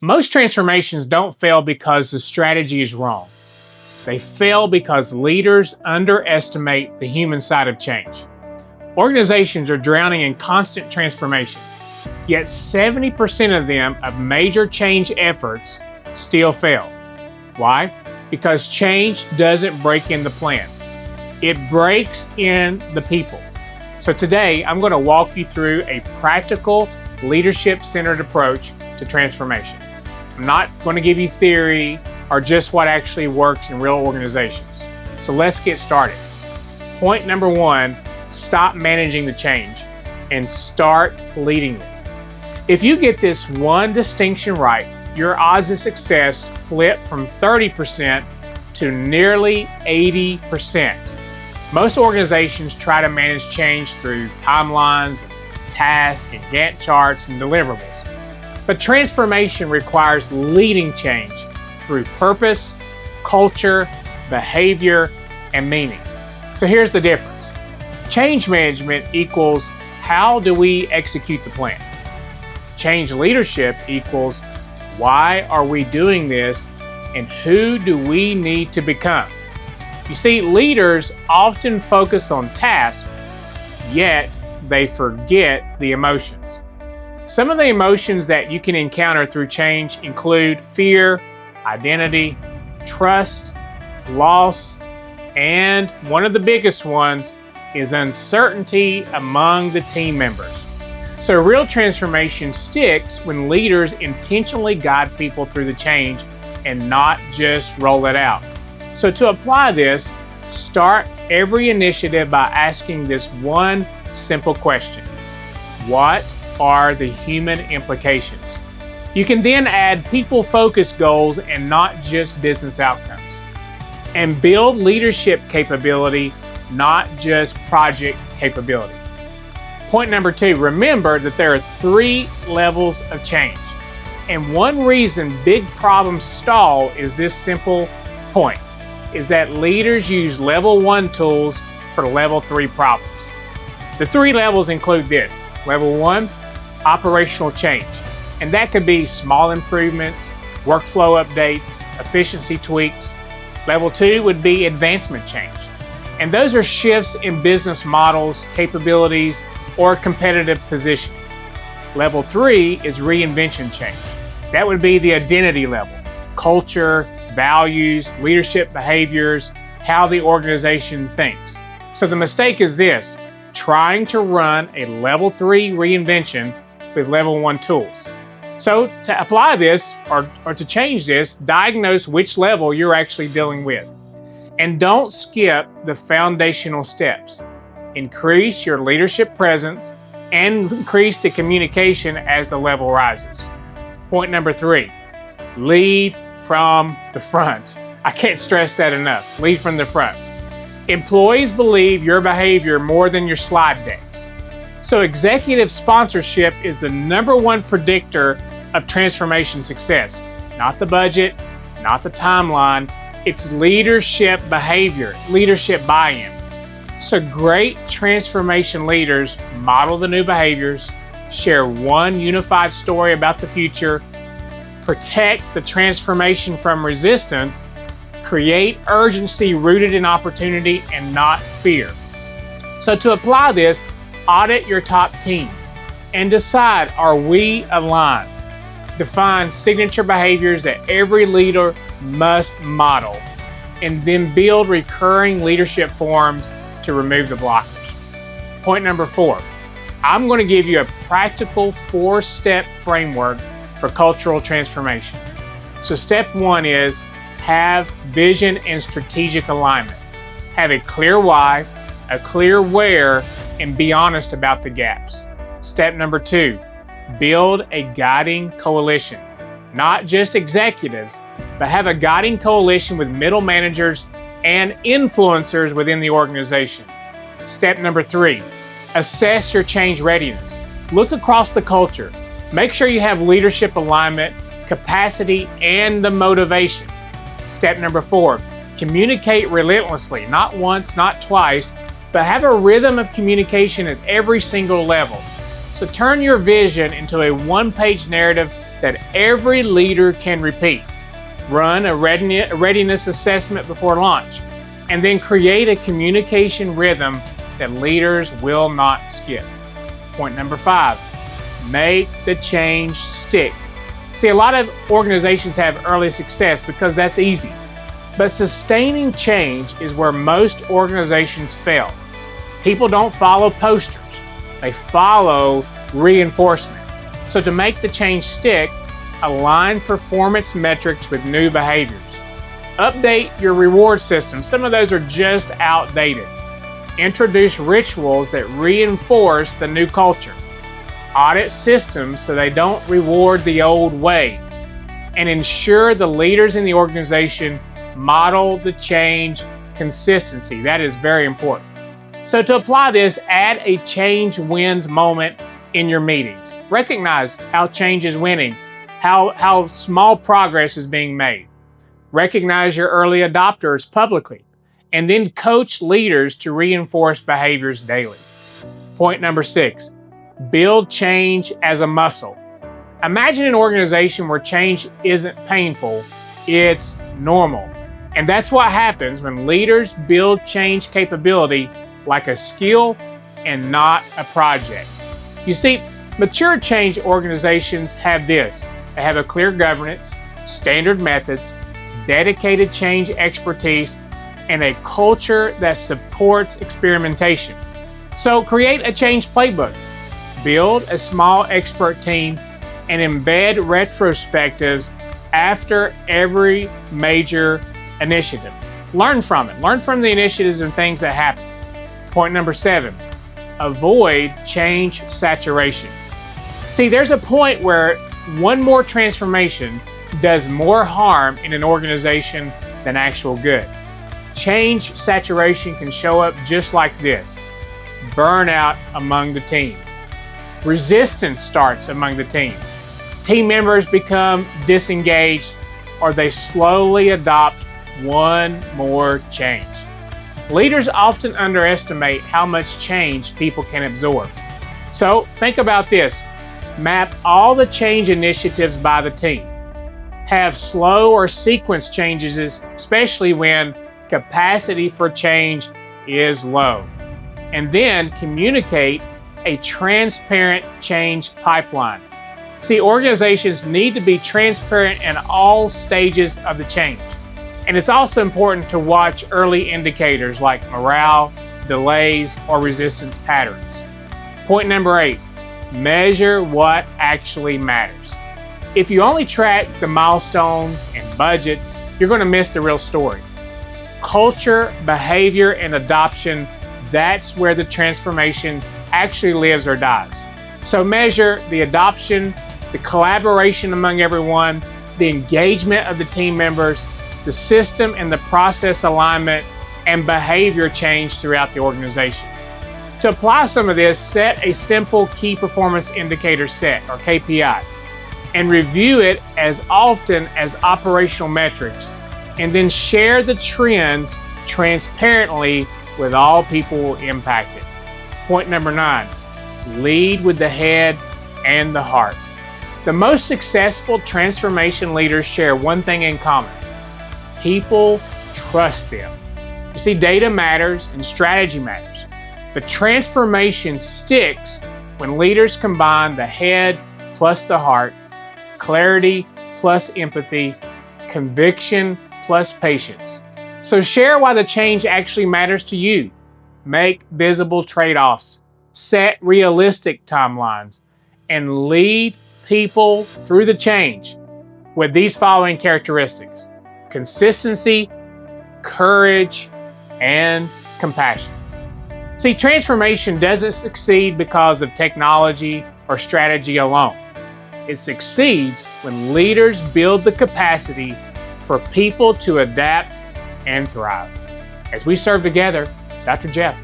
Most transformations don't fail because the strategy is wrong. They fail because leaders underestimate the human side of change. Organizations are drowning in constant transformation, yet 70% of them of major change efforts still fail. Why? Because change doesn't break in the plan. It breaks in the people. So today, I'm going to walk you through a practical, leadership-centered approach to transformation. I'm not going to give you theory or just what actually works in real organizations. So let's get started. Point number one, stop managing the change and start leading it. If you get this one distinction right, your odds of success flip from 30% to nearly 80%. Most organizations try to manage change through timelines, tasks, and Gantt charts and deliverables. But transformation requires leading change through purpose, culture, behavior, and meaning. So here's the difference. Change management equals how do we execute the plan? Change leadership equals why are we doing this and who do we need to become? You see, leaders often focus on tasks, yet they forget the emotions. Some of the emotions that you can encounter through change include fear, identity, trust, loss, and one of the biggest ones is uncertainty among the team members. So real transformation sticks when leaders intentionally guide people through the change and not just roll it out. So to apply this, start every initiative by asking this one simple question. What are the human implications? You can then add people-focused goals and not just business outcomes. And build leadership capability, not just project capability. Point number two, remember that there are 3 levels of change. And one reason big problems stall is this simple point, is that leaders use level 1 tools for level 3 problems. The 3 levels include this. Level 1, operational change. And that could be small improvements, workflow updates, efficiency tweaks. Level 2 would be advancement change. And those are shifts in business models, capabilities, or competitive positioning. Level 3 is reinvention change. That would be the identity level, culture, values, leadership behaviors, how the organization thinks. So the mistake is this, trying to run a level 3 reinvention with level 1 tools. So to apply this or to change this, diagnose which level you're actually dealing with. And don't skip the foundational steps. Increase your leadership presence and increase the communication as the level rises. Point number 3, lead from the front. I can't stress that enough. Lead from the front. Employees believe your behavior more than your slide decks. So executive sponsorship is the number 1 predictor of transformation success. Not the budget, not the timeline. It's leadership behavior, leadership buy-in. So great transformation leaders model the new behaviors, share one unified story about the future, protect the transformation from resistance, create urgency rooted in opportunity and not fear. So to apply this, audit your top team and decide, are we aligned? Define signature behaviors that every leader must model, and then build recurring leadership forums to remove the blockers. Point number 4, I'm going to give you a practical 4-step framework for cultural transformation. So step 1 is have vision and strategic alignment. Have a clear why, a clear where, and be honest about the gaps. Step number 2, build a guiding coalition. Not just executives, but have a guiding coalition with middle managers and influencers within the organization. Step number 3, assess your change readiness. Look across the culture. Make sure you have leadership alignment, capacity, and the motivation. Step number 4, communicate relentlessly, not once, not twice, but have a rhythm of communication at every single level. So turn your vision into a 1-page narrative that every leader can repeat. Run a readiness assessment before launch, and then create a communication rhythm that leaders will not skip. Point number 5, make the change stick. See, a lot of organizations have early success because that's easy, but sustaining change is where most organizations fail. People don't follow posters, they follow reinforcement. So to make the change stick, align performance metrics with new behaviors. Update your reward system. Some of those are just outdated. Introduce rituals that reinforce the new culture. Audit systems so they don't reward the old way. And ensure the leaders in the organization model the change consistency. That is very important. So to apply this, add a change wins moment in your meetings. Recognize how change is winning, how small progress is being made. Recognize your early adopters publicly, and then coach leaders to reinforce behaviors daily. Point number 6, build change as a muscle. Imagine an organization where change isn't painful, it's normal. And that's what happens when leaders build change capability like a skill and not a project. You see, mature change organizations have this. They have a clear governance, standard methods, dedicated change expertise, and a culture that supports experimentation. So create a change playbook, build a small expert team, and embed retrospectives after every major initiative. Learn from it. Learn from the initiatives and things that happen. Point number 7, avoid change saturation. See, there's a point where one more transformation does more harm in an organization than actual good. Change saturation can show up just like this. Burnout among the team. Resistance starts among the team. Team members become disengaged, or they slowly adopt one more change. Leaders often underestimate how much change people can absorb. So think about this. Map all the change initiatives by the team. Have slow or sequence changes, especially when capacity for change is low. And then communicate a transparent change pipeline. See, organizations need to be transparent in all stages of the change. And it's also important to watch early indicators like morale, delays, or resistance patterns. Point number 8, measure what actually matters. If you only track the milestones and budgets, you're going to miss the real story. Culture, behavior, and adoption, that's where the transformation actually lives or dies. So measure the adoption, the collaboration among everyone, the engagement of the team members, the system and the process alignment, and behavior change throughout the organization. To apply some of this, set a simple key performance indicator set, or KPI, and review it as often as operational metrics, and then share the trends transparently with all people impacted. Point number 9, lead with the head and the heart. The most successful transformation leaders share one thing in common. People trust them. You see, data matters and strategy matters, but transformation sticks when leaders combine the head plus the heart, clarity plus empathy, conviction plus patience. So share why the change actually matters to you. Make visible trade-offs, set realistic timelines, and lead people through the change with these following characteristics: consistency, courage, and compassion. See, transformation doesn't succeed because of technology or strategy alone. It succeeds when leaders build the capacity for people to adapt and thrive. As we serve together, Dr. Jeff.